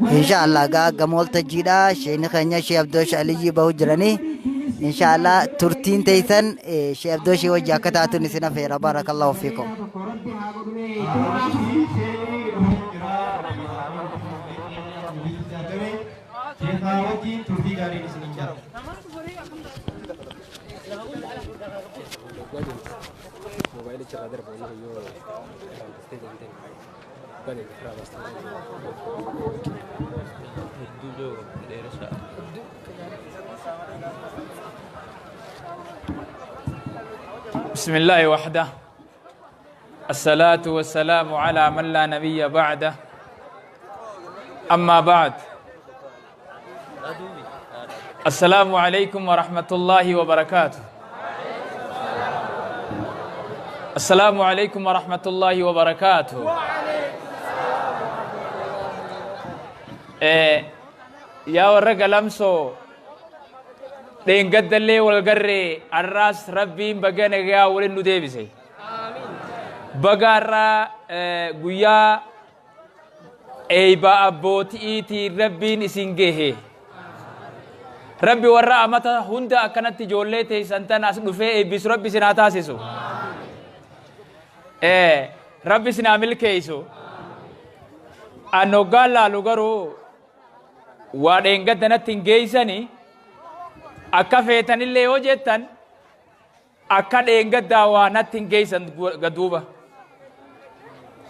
إن شاء الله قامول تجيدا شيء خنيا شيء عبدوش علي بوجرني إن شاء الله ترتين تيثن شيء عبدوش وجا كتاتو نسينا فيرا بارك الله فيكم بسم الله وحده الصلاة والسلام على من لا نبي بعده أما بعد السلام عليكم ورحمة الله وبركاته السلام عليكم ورحمة الله وبركاته يا ورق لمسو دين قد اللي والقري الراس ربي بقانا يا ولنو ديبسي بقارا قويا ايبا ابوت ايتي ربي نسنجيه ربي ورا امتا هندا كانت جوليتي سنتنا نفي بس ربي سناتاسسو ربي سنعمل كيسو انو قال لغرو وادين قد نتنجيسني akka feetanillee yoo jettan akka dheengaddaa waa natti hin geessan gaduuba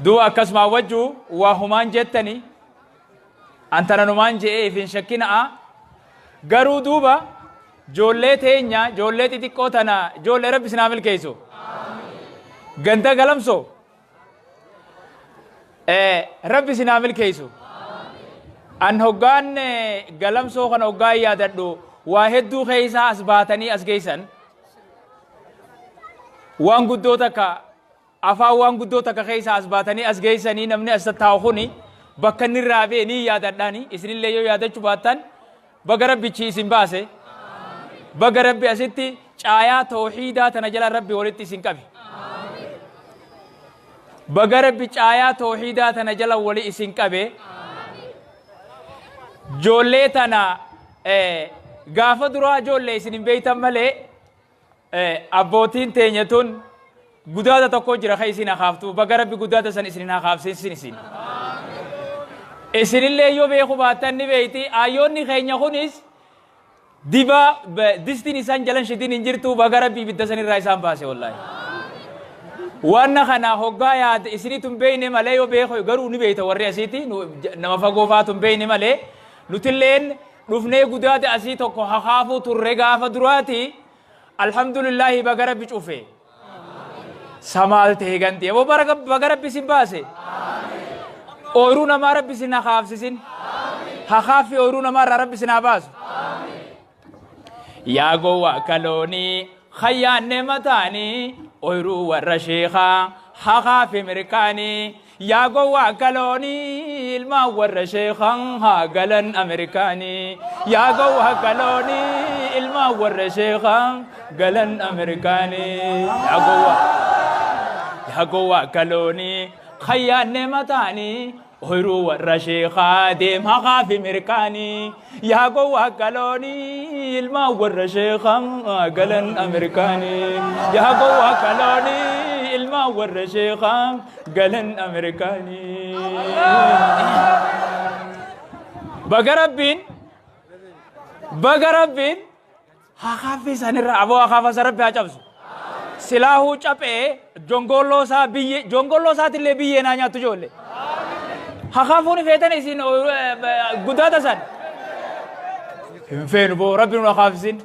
duuba akkasuma wajju waa humaan jettani antananumaan je'ee ifin shakkina'a garuu duuba joollee teenya joollee xixiqqoo tana joollee rabbi sinaa milkeessu ganda galamso rabbi sinaa milkeessu an hoggaan galamsoo kana hoggaa yaadadhu واحد خيسا أسباتني أسجيسن وان قدوتك أفا وان قدوتك خيسا أسباتني أسجيسني نمني أستطاعوني بكني الرابع ني يادرناني إسرين ليو يادر شباتن بقرب بيشي سنباسه بقرب بيأسيتي شايا توحيدا تنجل ربي ولدتي سنكبي بقرب بيشايا توحيدا تنجل ولي سنكبي جولتنا gaafa duraa ijoollee isin beeytan malee abbootiin teenyatuun gudaata tokko jira ka isin haaftu baga rabbi gudaata san isin haafsinsin isinillee yoo beeku baattan ni beeyti ayyoonni keenya kunis diba distiin isaan jalan shitiin hin jirtu baga rabbi ibidda san irraa isaan baase wallaahi wanna kana hoggaa yaad isinitun beeyne malee yoo beeku garuu ni beeyta warri asiiti nama fagoo faatun beeyne malee nutilleen رفني قدات أسيتك وحخافو ترجع فدراتي الحمد لله بقرب بشوفه سمال تهجنتي أبو بركة بقرب بسنباسه أورونا ما رب بسنا خاف سين خافي أورونا ما رب بسنا باس يا جوا كلوني خيان نمتاني أورو ورشيخا خافي مركاني يا جوا كلوني الما ورشيخا هاجلن أمريكاني يا جوا كلوني الما ورشيخا جلن أمريكاني يا جوا كلوني خيان نمتاني هيرو ورشيخا ديم هاخافي مركاني يا جوا كلوني الما ورشيخا جلن أمريكاني يا جوا كلوني الما ورشيخا جلن أمريكاني بقربين هاخافي سنر أبو هاخاف سرب هاجبس سلاحو چپے جونگولو سا تلے بيي نانيا تجولے هاخافوني فيتن اسين غدادا سن فين بو ربي نخافسين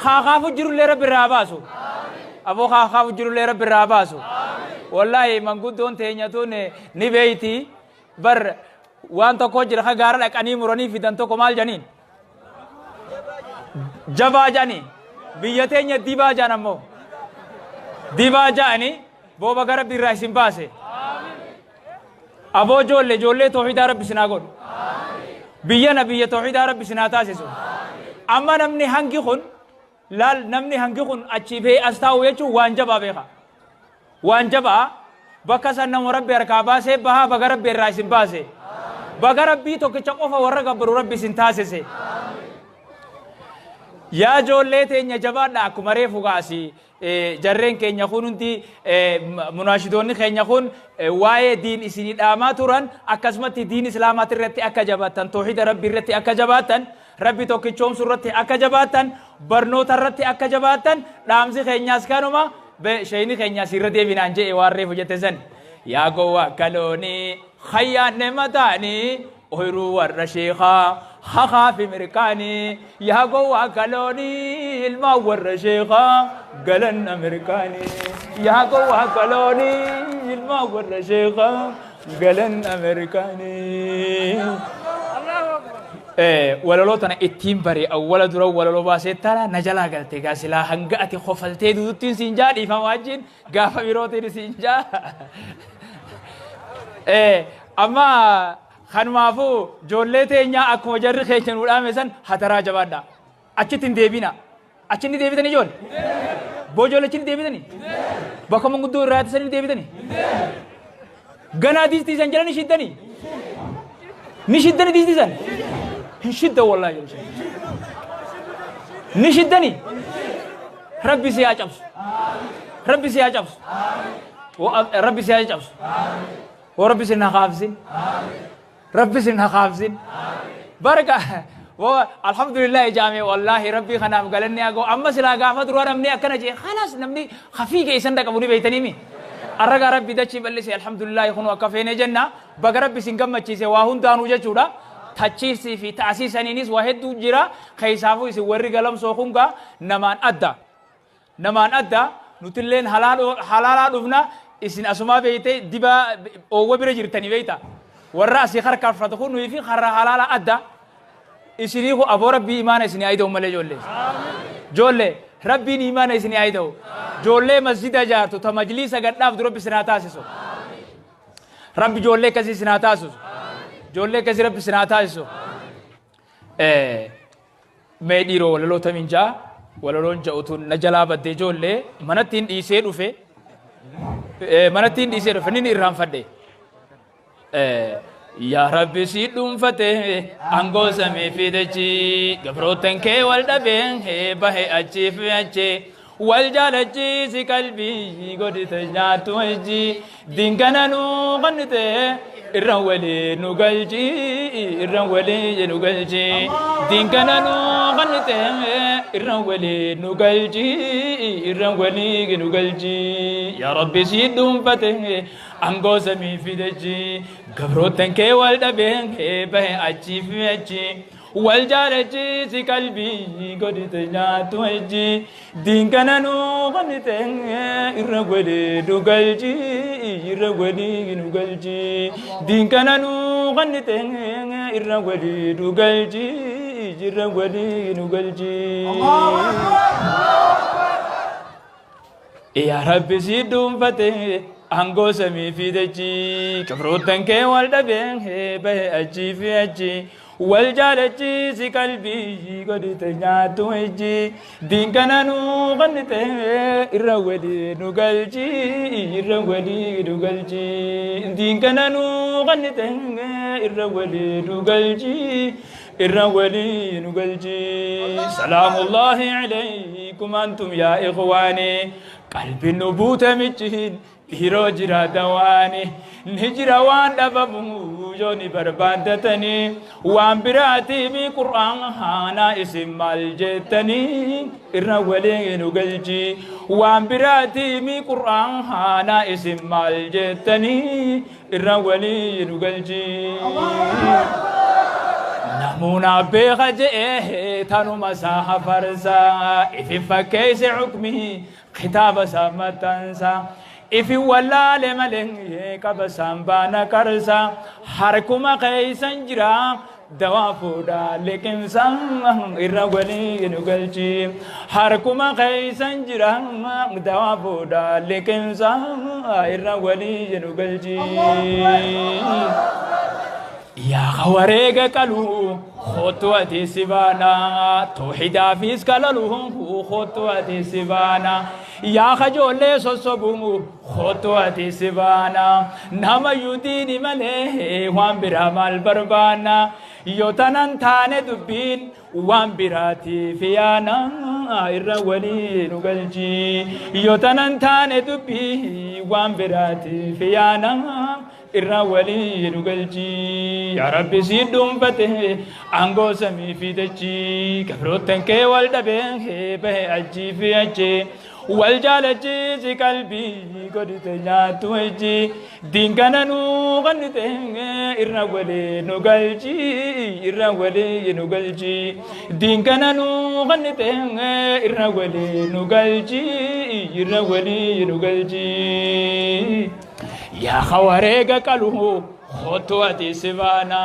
هاخافو جرو لي ربي راباسو أبو هاخافو جرو لي ربي راباسو والله من قدون تينياتون نبيتي بر وانتو كوجر خغار لك اني مروني في دانتو كمال جانين جبا جاني بيتين ديبا جانمو ديبا جاني بو بغرب بالراسين باسه أبو جولة توحيد رب سناقول بينا بيه توحيد رب سناتاسسو أما نمني هنگي خون لا نمني هنگي خون أشيبه أستاو يچو وانجبا بيخا وانجبا بكسا نمو رب ركاباسه بها بغرب بالراسين باسه baga rabbii tokkicha qofa warra gabbaru rabbi isin taasise yaa ijoollee teenya jabaadha akkuma reefu gaasi jarreen keenya kun hundi munaashidoonni keenya kun waa'ee diin isinii dhaamaa turan akkasumatti diin islaamaati irratti akka jabaatan tawhiida rabbi irratti akka jabaatan rabbi tokkichoomsu irratti akka jabaatan barnoota irratti akka jabaatan dhaamsi keenyaas kanuma sheeyni keenyaas irra deebinaan jedhe waan reefu jette san yaa gowwaa kaloonii khayyaanne mataanii oyiruu warra sheekaa hakaa fi mirkaanii yaa gowwaa kaloonii ilmaa warra sheekaa galan ameerikaanii yaa gowwaa kaloonii ilmaa warra sheekaa galan ameerikaanii walaloo tana ittiin bare awwala dura walaloo baasee tana na jalaa galte gaa silaa hanga ati kofaltee duduttiin siin jaa dhiifama wajjin gaafa birootiin siin jaa amma kanumaafu ijoollee teenyaa akkuma jarri keenya nu dhaame san hataraa jabaadha achitti hin deebina achitti deebitanii ijoollee boojoollee achitti deebitanii bakka manguddoo irraa sanii deebitanii ganaa diistiisan jedhanii shiddanii ni shiddanii diistiisan hin shidda wallaahi ni shiddanii rabbi si haa cabsu rabbi si haa cabsu rabbi si haa cabsu وربي سنها خافزين ربي سنها خافزين بركة الحمد لله جامع والله ربي خنام قالني أقول أما سلا قافة دروا نمني أكنا جي خلاص نمني خفيك يسندك أبوني بيتني مي الرجال ربي ده شيء بلسي الحمد لله يخونوا كفينا جنة بقى ربي سنكم ما تشيسه واهون دانو جتورا تشيسي في تأسيس سنينيس واحد دوجرا خيسافو يسوي قلم سوخونكا نمان أدى نتلين حلال دفنا isin asuma beeyte diba oo bira jirtani beeyta warra asi kharka fadkhunu fi kharra halala adda isini ko abo rabbi iman isini aydo male jolle rabbi iman isini aydo jolle masjida jaartu ta majlisa gaddaaf du rabbi sinata asiso rabbi jolle kasi sinata asiso jolle kasi rabbi sinata asiso meediro lolo taminja wala lon jautun najala badde jolle manatin dhiisee dhufe manatiin dhiisee dhufe nin irraan fadhe yaa rabbi si dhuunfate angoo samii fidachi gabrootan kee wal dhabeen bahe achiif achee wal jaalachiisi qalbii godhite nyaatu wajji dinkananuu qannite irran walii nu galchi irran walii nu galchi dinkananuu qannite irran walii nu galchi irran walii nu galchi yaa rabbi si dhuunfate angoo samii fidachi gabrootan kee wal dhabeen bahe achiif achii wal jaalachiisi qalbii godhite nyaatu wajji dinkananuu qannite irran walii nu galchi irran walii nu galchi dinkananuu qannite irran walii nu galchi irran walii nu galchi yaa rabbi si dhuunfate angoo samii fidachi gabrootan kee wal dhabeen bahe achiif achii wal jaalachiisi qalbii godhite nyaatu wajji dinkananuu qannite irran walii nu galchi irran walii nu galchi dinkananuu qannite irran walii nu galchi irran walii nu galchi salaamullahi alaykum antum yaa ikhwaani qalbi nu buute michiin hiro jira dawani nijira waan dhabamu jooni barbaadatani waan biraati mi qur'aan haana isin maal jettani irra walii nu galchi waan biraati mi qur'aan haana isin maal jettani irra walii nu galchi namuna beeka je'e tanuma saha farsa ifi fakkeeyse xukmi kitaaba sammatansa ifi wallale malen kabasan bana karsa harkuma kaysan jira dawa fuda lekin san irra wali nu galchi harkuma kaysan jira dawa fuda lekin san irra wali nu galchi يا خوارق قالوا خطوة سبانا توحيدا في سكالهم خطوة سبانا يا خجولة سوسبومو خطواتي سبانا نما يديني مليه وان برامال بربانا يوتنان تاني دبين وان براتي فيانا الرولي نقلجي يوتنان تاني دبين وان براتي فيانا الرولي نقلجي يا ربي سيدهم فتح أنغو سمي في دجي كفروتن كي والدبه به أجي في أجي والجالجي زي قلبي قد تجاتو أجي دين كاننو غنته الرولي نقلجي الرولي نقلجي دين كاننو غنته الرولي نقلجي الرولي نقلجي يا خواريق قالوه خطواتي سبانا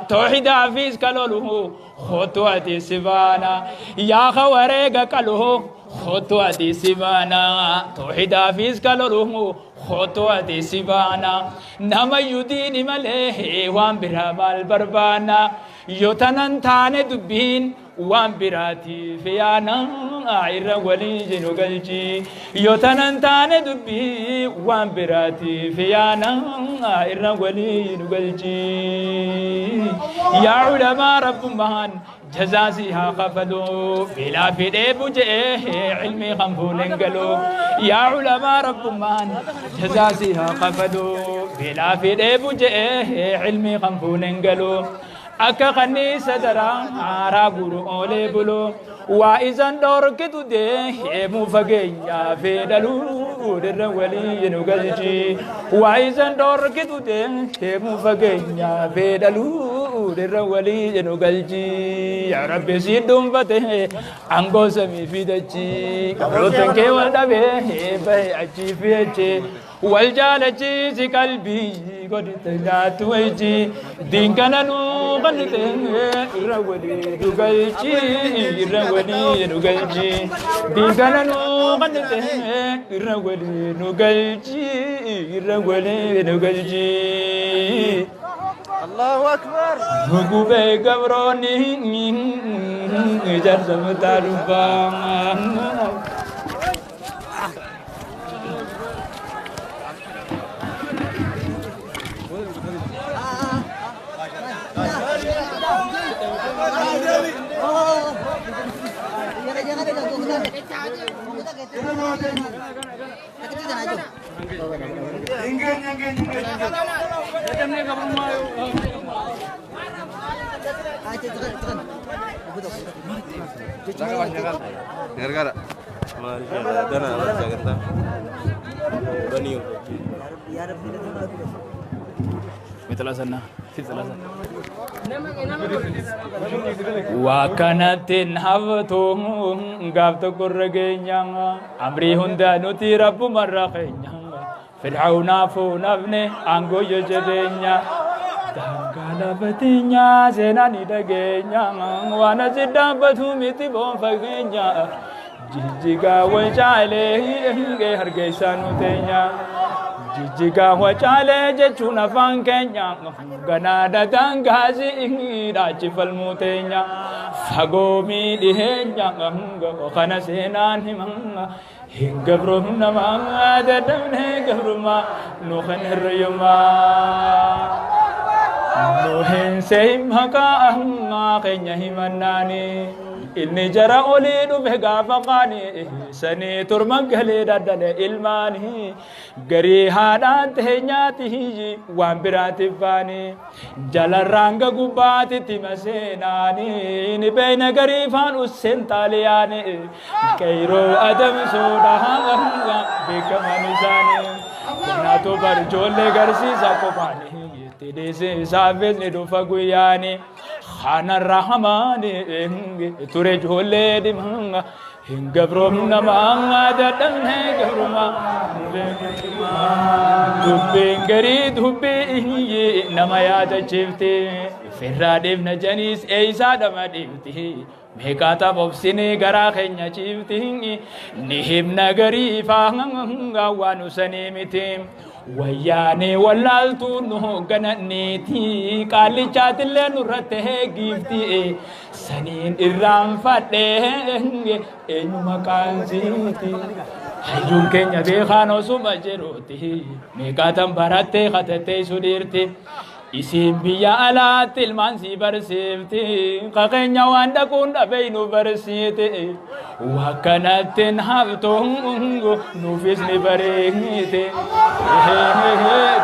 توحيد عفيز قالوه خطواتي سبانا يا خواريق قالوه خطواتي سبانا توحيد عفيز قالوه خطواتي سبانا نما يديني مليه وان برامال بربانا يوتنان تاني دبين وان براتي فيانا عير ولي جنو قلجي يوتنان تاني دبي وان براتي فيانا عير ولي جنو قلجي يا علماء رب مهان جزازيها قفلوا بلا في بوجه علمي خنفولن قالوا يا علماء رب مهان جزازيها قفلوا بلا في بوجه علمي خنفولن قالوا أكا خنيسة درا عارا قولو أولي بلو وإذن دوركتو دي مفقيا في دلو در ولي نقلجي وإذن دوركتو دي مفقيا في دلو در ولي نقلجي يا ربي سيدهم فتح أنقو سمي في دجي كبروتن كي والدبه بي أجي في أجي والجالجي زي قلبي قد تجاتو أجي دين كاننو غنته الرولي نقلجي الرولي نقلجي دين كاننو غنته الرولي نقلجي الرولي نقلجي الله أكبر هجوبي قبروني جرس متعرفان Gara-gara dana Jakarta Baniu مثل وكانت هفتهم قابت قرقينيا أمري هندا نتي رب مرقينيا فرعون فون ابني أنغو يجبينيا تنقلبتينيا سناني دقينيا وانا زدابتو ميتي بون فقينيا جيجيغا وجالي هرقيسانو تينيا جيجيغا وجالي جيشونا فانكينيا غنادا تنغازي راجي فالموتينيا فقومي ديهينيا وخانا سيناني مانغا هنگبرم نمانغا ددمني قبرما نوخن الريما نوهن سيم هكا أهما قينيا همناني إني جرى أولي نبهقا فقاني سني ترمك هلي دادل إلماني غري هادان تهنياته وان براتي فاني جل الرانغ قباتي تمسيناني نبين غريفان أسين تالياني كيرو أدم سودا هنغا بكما نساني كناتو برجولي غرسي ساكو فاني تديسي سافز ندوفا قوياني خانا الرحمن توري جولي دمانغا هنگبرم نمانغا ددن هنگبرما دبين غري دبي نما ياد چفته فرا دبن جنيس ايسا دما دبته ميكاتا بوبسيني غرا خنيا چفته نهم نغري فاهنغا وانو سنيمتي وياني والالتو نو غننيتي قالي چاتل نورته گيفتي سنين إرام فده إنو مكانزيتي hayyuun keenya beekaan osuma jiruuti meeqaatan barattee katattee sudiirti isin biyya alaatti ilmaan si barsiifti qakeenya waan dhaquun dhabee nu barsiite wakkanattiin haftuungu nuufis ni bareechite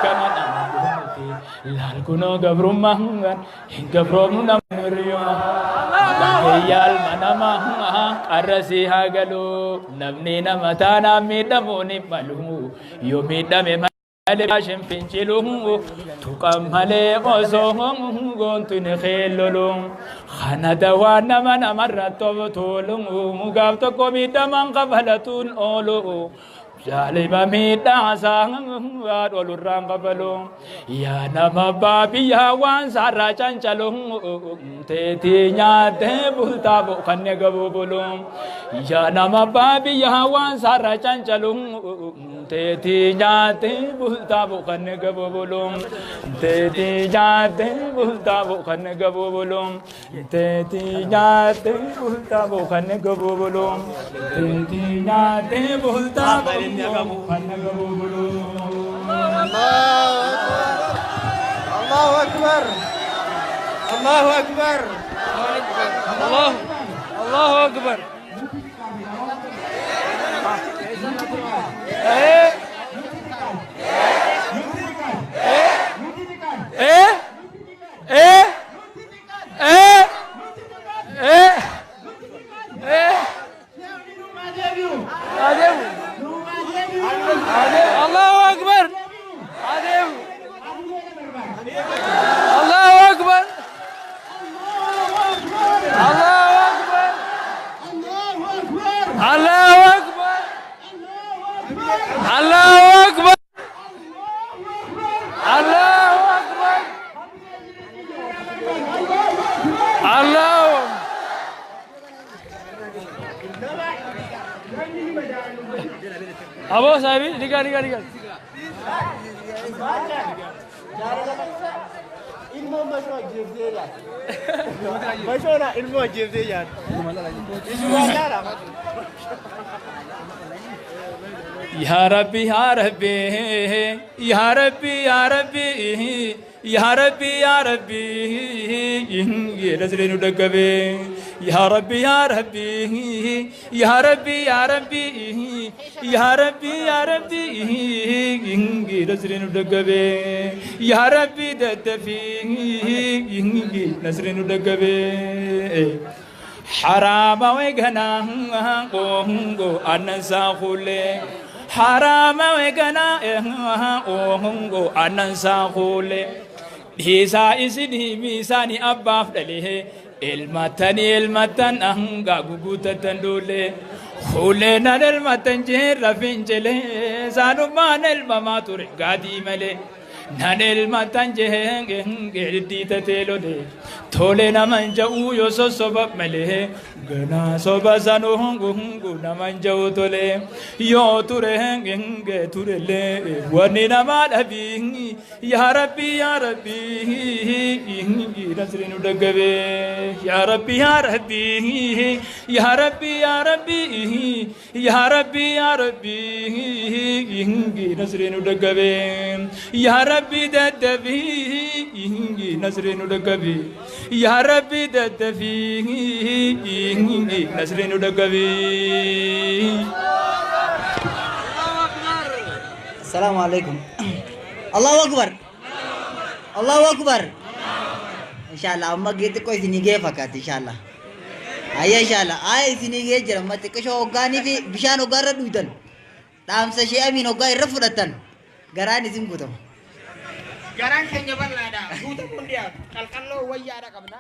kana dhabuuti laal kunoo gabrummaan hin gabroomnu nama hiriyuma baay'eeyyaal manama qarrasii haa galuu namni nama taanaa miidhamuun hin malu yoo miidhame Alibashin finciluu tuqam malee osoo goontuun keelloluu kana dawaan nama irratti toluu gaaf tokko miidhaman qabalatuun ooluu Jaliba miidhaa isaa olurraan qabaluu yaa nama baabiyyaa waan sarara cancaluu teetii nyaatee bultaa boqannee gabuu buluu yaa nama baabiyyaa waan sarara cancaluu teetii nyaatee bultaa boqannee gabuu buluu teetii nyaatee bultaa boqannee gabuu buluu teetii nyaatee bultaa boqannee gabuu buluu teetii nyaatee bultaa boqannee الله أكبر الله أكبر الله أكبر الله أكبر الله أكبر الله أكبر الله أكبر الله أكبر الله أبو صاحبي دقيقة دقيقة ilmu masuk jebde ya. Masuk nak ilmu jebde ya. Ya Rabbi ya Rabbi ya Rabbi ya Rabbi ya Rabbi ya Rabbi ye nazrenu dagabe ya Rabbi ya Rabbi ya Rabbi ya Rabbi ya Rabbi ya Rabbi ye nazrenu dagabe ya Rabbi dadafi ye nazrenu dagabe harama wegana kongo anasa khule harama wegana kongo anasa khule hisa isini misani abbaf dalihe ilmatan anga gugutatan dole khule nan ilmatan jira finjele sanuman ilmamatur gadi male nan ilmatan jehenge dita telode tole naman jau yo soba male gana soba sanu hungu naman jau tole yo ture henge turele wani naman abi ya Rabbi nasrinu dagabe ya Rabbi ya Rabbi ya Rabbi ya Rabbi ya Rabbi ya Rabbi nasrinu dagabe ya Rabbi dadabi nasrinu dagabe ya Rabbi dadabi nasrinu dagabe. Assalamualaikum. Allahu Akbar. Allahu Akbar. Inshallah amma gitu ko isini ge fakat inshallah. Ayya inshallah ay isini ge jira mate kasho ogani fi bishan ogarra duitan. Tamsa shi amin ogai rafudatan. Garani simbutam. Garan kenya balada. Dutan mundia. Kalkallo wayya ada kabna.